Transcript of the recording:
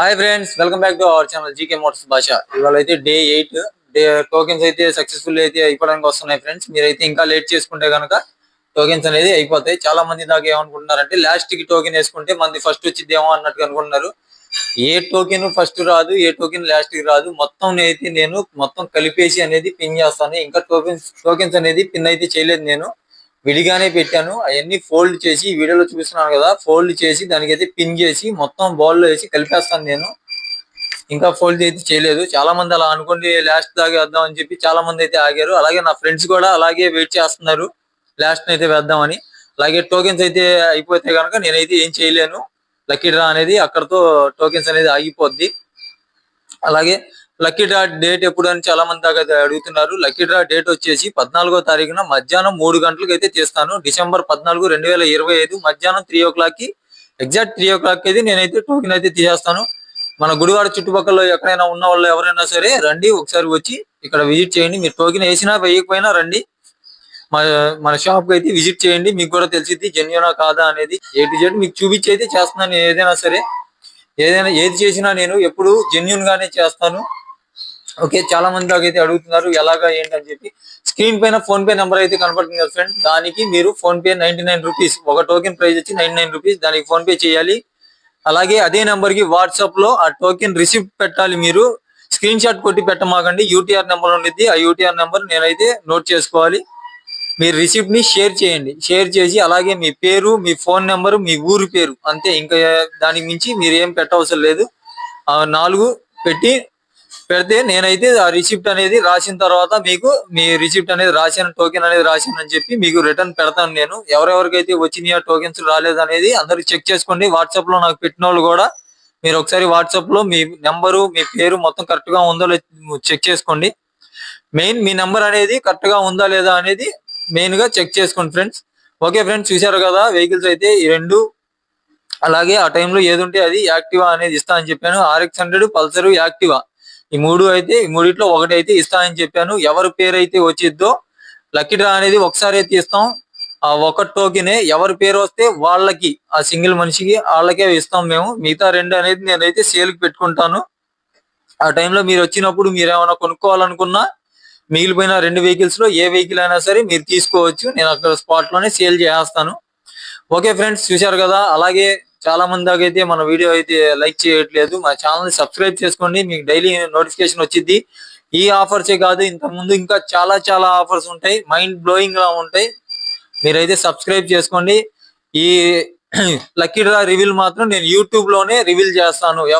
Hi friends, welcome back to our channel GK Motors భాష. ఇవాళ అయితే డే 8 టోకెన్స్ అయితే సక్సెస్ఫుల్ అయితే అయిపోవడానికి వస్తున్నాయి ఫ్రెండ్స్. మీరైతే ఇంకా లేట్ చేసుకుంటే కనుక టోకెన్స్ అనేది అయిపోతాయి. చాలా మంది దాకా ఏమనుకుంటున్నారంటే లాస్ట్ కి టోకెన్ వేసుకుంటే మంది ఫస్ట్ వచ్చిద్దేమో అన్నట్టుగా అనుకుంటున్నారు. ఏ టోకెన్ ఫస్ట్ రాదు, ఏ టోకెన్ లాస్ట్ కి రాదు. నేను మొత్తం కలిపేసి అనేది పిన్ చేస్తాను. ఇంకా టోకెన్స్ అనేది పిన్ అయితే చేయలేదు. నేను విడిగానే పెట్టాను. అవన్నీ ఫోల్డ్ చేసి ఈ వీడియోలో చూపిస్తున్నాను కదా, ఫోల్డ్ చేసి దానికైతే పిన్ చేసి మొత్తం బౌల్లో వేసి కలిపేస్తాను. నేను ఇంకా ఫోల్డ్ అయితే చేయలేదు. చాలా మంది అలా అనుకోండి లాస్ట్ దాకా వేద్దాం అని చెప్పి చాలా మంది అయితే ఆగారు. అలాగే నా ఫ్రెండ్స్ కూడా అలాగే వెయిట్ చేస్తున్నారు లాస్ట్ అయితే వేద్దామని. అలాగే టోకెన్స్ అయితే అయిపోతే కనుక నేనైతే ఏం చేయలేను. లక్కీ డ్రా అనేది అక్కడతో టోకెన్స్ అనేది ఆగిపోద్ది. అలాగే లక్కీ డ్రా డేట్ ఎప్పుడు అని చాలా మంది దాకా అడుగుతున్నారు. లక్కీ డ్రా డేట్ వచ్చేసి 14వ తారీఖున మధ్యాహ్నం 3 గంటలకు అయితే తీస్తాను. డిసెంబర్ 14, 2025 మధ్యాహ్నం 3 o'clock కి, ఎగ్జాక్ట్ 3 o'clock కి నేను టోకెన్ అయితే తీసేస్తాను. మన గుడివాడ చుట్టుపక్కల ఎక్కడైనా ఉన్న వాళ్ళు ఎవరైనా సరే రండి, ఒకసారి వచ్చి ఇక్కడ విజిట్ చేయండి. మీరు టోకెన్ వేసినా వేయకపోయినా రండి, మన షాప్ కి అయితే విజిట్ చేయండి. మీకు కూడా తెలిసిద్ది జెన్యూనా కాదా అనేది. A to Z మీకు చూపించి అయితే చేస్తున్నాను. ఏది చేసినా నేను ఎప్పుడు జెన్యూన్ గానే చేస్తాను. ఓకే, చాలా మంది దాకా అయితే అడుగుతున్నారు ఎలాగా ఏంటని చెప్పి. స్క్రీన్ పైన ఫోన్ పే నెంబర్ అయితే కనపడుతుంది కదా ఫ్రెండ్, దానికి మీరు ఫోన్ పే 99 రూపీస్, ఒక టోకెన్ ప్రైస్ వచ్చి 99 రూపీస్, దానికి ఫోన్ పే చేయాలి. అలాగే అదే నెంబర్ కి వాట్సాప్ లో ఆ టోకెన్ రిసిప్ట్ పెట్టాలి. మీరు స్క్రీన్ షాట్ కొట్టి పెట్టమాకండి. UTR నెంబర్ ఉండిద్ది, ఆ UTR నెంబర్ నేనైతే నోట్ చేసుకోవాలి. మీరు రిసిప్ట్ ని షేర్ చేయండి. షేర్ చేసి అలాగే మీ పేరు, మీ ఫోన్ నెంబరు, మీ ఊరు పేరు, అంతే. ఇంకా దానికి మించి మీరు ఏం పెట్టవసరం లేదు. ఆ 4 పెడితే నేనైతే ఆ రిసిప్ట్ అనేది రాసిన తర్వాత మీకు మీ రిసిప్ట్ అనేది రాసిన, టోకెన్ అనేది రాసిన అని చెప్పి మీకు రిటర్న్ పెడతాను. నేను ఎవరెవరికైతే వచ్చినాయో టోకెన్స్ రాలేదు అనేది అందరికి చెక్ చేసుకోండి. వాట్సాప్ లో నాకు పెట్టిన వాళ్ళు కూడా మీరు ఒకసారి వాట్సాప్ లో మీ నెంబరు, మీ పేరు మొత్తం కరెక్ట్ గా ఉందో లేదో చెక్ చేసుకోండి. మెయిన్ మీ నెంబర్ అనేది కరెక్ట్ గా ఉందా లేదా అనేది మెయిన్ గా చెక్ చేసుకోండి ఫ్రెండ్స్. ఓకే ఫ్రెండ్స్, చూసారు కదా వెహికల్స్ అయితే ఈ రెండు. అలాగే ఆ టైంలో ఏది ఉంటే అది యాక్టివా అనేది ఇస్తా అని చెప్పాను. RX 100, పల్సర్, యాక్టివా, ఈ మూడిట్లో ఒకటి అయితే ఇస్తా అని చెప్పాను. ఎవరి పేరు అయితే వచ్చిద్దో లక్కీ డ్రా అనేది ఒకసారి అయితే ఇస్తాం. ఆ ఒక టోకెనే ఎవరి పేరు వస్తే వాళ్ళకి, ఆ సింగిల్ మనిషికి వాళ్ళకే ఇస్తాం మేము. మిగతా 2 అనేది నేనైతే సేల్ కి పెట్టుకుంటాను. ఆ టైంలో మీరు వచ్చినప్పుడు మీరు ఏమైనా కొనుక్కోవాలనుకున్నా మిగిలిపోయిన 2 వెహికల్స్ లో ఏ వెహికల్ అయినా సరే మీరు తీసుకోవచ్చు. నేను అక్కడ స్పాట్ లోనే సేల్ చేస్తాను. ఓకే ఫ్రెండ్స్, చూశారు కదా. అలాగే చాలా మంది దాకా అయితే మన వీడియో అయితే లైక్ చేయట్లేదు. మా ఛానల్ సబ్స్క్రైబ్ చేసుకోండి, మీకు డైలీ నోటిఫికేషన్ వచ్చింది. ఈ ఆఫర్సే కాదు, ఇంతకు ముందు ఇంకా చాలా ఆఫర్స్ ఉంటాయి, మైండ్ బ్లోయింగ్ గా ఉంటాయి. మీరైతే సబ్స్క్రైబ్ చేసుకోండి. ఈ లక్కీ డ్రా రివీల్ మాత్రం నేను యూట్యూబ్ లోనే రివీల్ చేస్తాను.